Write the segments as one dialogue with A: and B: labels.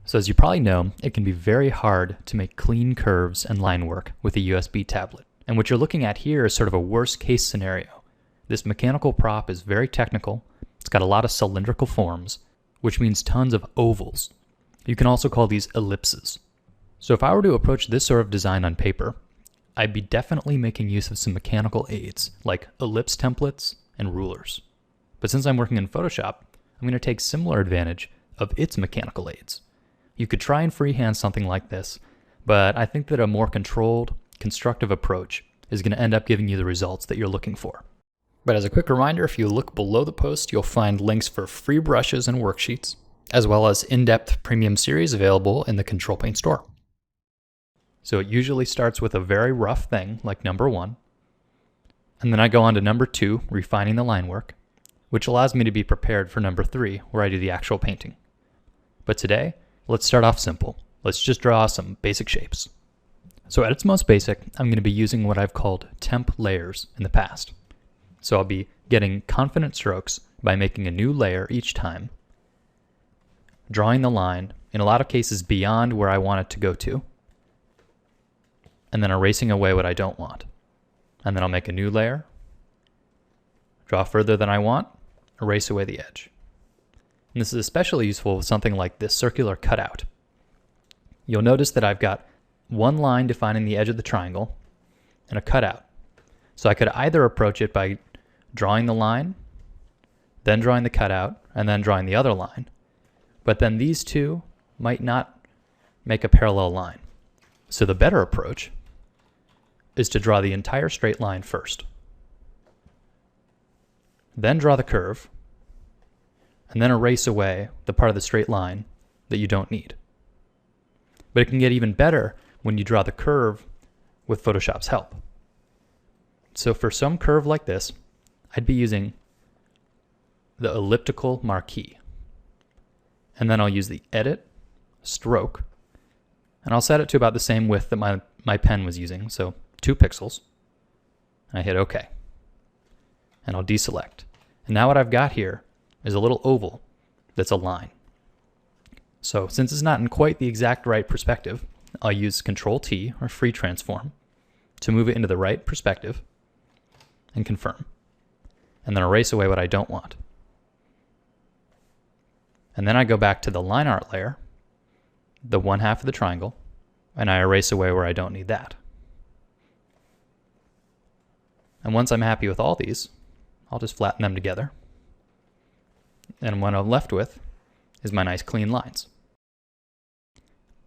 A: So as you probably know, it can be very hard to make clean curves and line work with a USB tablet. And what you're looking at here is sort of a worst case scenario. This mechanical prop is very technical. It's got a lot of cylindrical forms, which means tons of ovals. You can also call these ellipses. So if I were to approach this sort of design on paper, I'd be definitely making use of some mechanical aids like ellipse templates and rulers. But since I'm working in Photoshop, I'm going to take similar advantage of its mechanical aids. You could try and freehand something like this, but I think that a more controlled, constructive approach is going to end up giving you the results that you're looking for. But as a quick reminder, if you look below the post, you'll find links for free brushes and worksheets, as well as in-depth premium series available in the Control Paint store. So it usually starts with a very rough thing, like number 1, and then I go on to number 2, refining the line work, which allows me to be prepared for number 3, where I do the actual painting. But today, let's start off simple. Let's just draw some basic shapes. So at its most basic, I'm going to be using what I've called temp layers in the past. So I'll be getting confident strokes by making a new layer each time, drawing the line, in a lot of cases beyond where I want it to go to, and then erasing away what I don't want. And then I'll make a new layer, draw further than I want, erase away the edge. And this is especially useful with something like this circular cutout. You'll notice that I've got one line defining the edge of the triangle and a cutout. So I could either approach it by drawing the line, then drawing the cutout, and then drawing the other line. But then these two might not make a parallel line. So the better approach is to draw the entire straight line first. Then draw the curve, and then erase away the part of the straight line that you don't need. But it can get even better when you draw the curve with Photoshop's help. So for some curve like this, I'd be using the elliptical marquee. And then I'll use the edit, stroke, and I'll set it to about the same width that my pen was using, so 2 pixels. And I hit OK. And I'll deselect. And now what I've got here is a little oval that's a line. So since it's not in quite the exact right perspective, I'll use Control-T, or free transform, to move it into the right perspective and confirm. And then erase away what I don't want. And then I go back to the line art layer, the one half of the triangle, and I erase away where I don't need that. And once I'm happy with all these, I'll just flatten them together. And what I'm left with is my nice clean lines.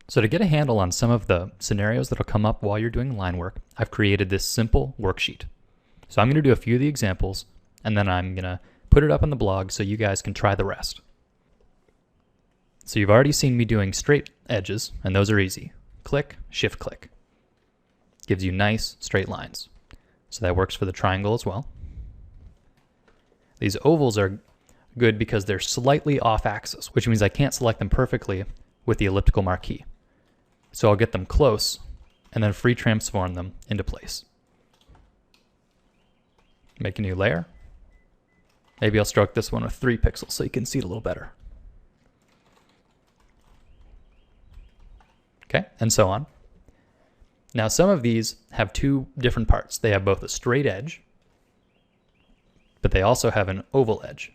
A: So to get a handle on some of the scenarios that'll come up while you're doing line work, I've created this simple worksheet. So I'm going to do a few of the examples, and then I'm going to put it up on the blog so you guys can try the rest. So you've already seen me doing straight edges, and those are easy. Click, shift click. Gives you nice straight lines. So that works for the triangle as well. These ovals are good because they're slightly off axis, which means I can't select them perfectly with the elliptical marquee. So I'll get them close and then free transform them into place. Make a new layer. Maybe I'll stroke this one with 3 pixels so you can see it a little better. Okay, and so on. Now some of these have 2 different parts. They have both a straight edge, but they also have an oval edge.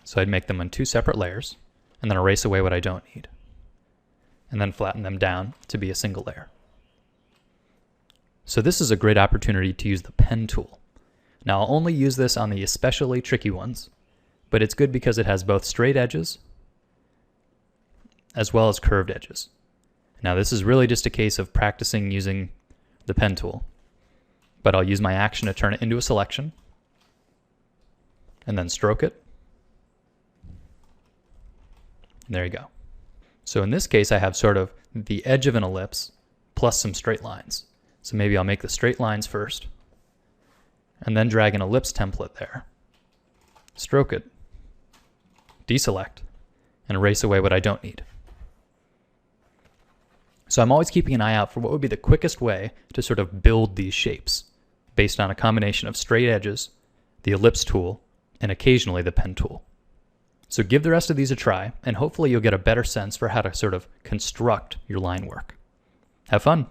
A: So I'd make them on 2 separate layers, and then erase away what I don't need, and then flatten them down to be a single layer. So this is a great opportunity to use the pen tool. Now I'll only use this on the especially tricky ones, but it's good because it has both straight edges as well as curved edges. Now this is really just a case of practicing using the pen tool, but I'll use my action to turn it into a selection, and then stroke it. And there you go. So in this case, I have sort of the edge of an ellipse plus some straight lines. So maybe I'll make the straight lines first, and then drag an ellipse template there, stroke it, deselect, and erase away what I don't need. So I'm always keeping an eye out for what would be the quickest way to sort of build these shapes based on a combination of straight edges, the ellipse tool, and occasionally the pen tool. So give the rest of these a try, and hopefully you'll get a better sense for how to sort of construct your line work. Have fun!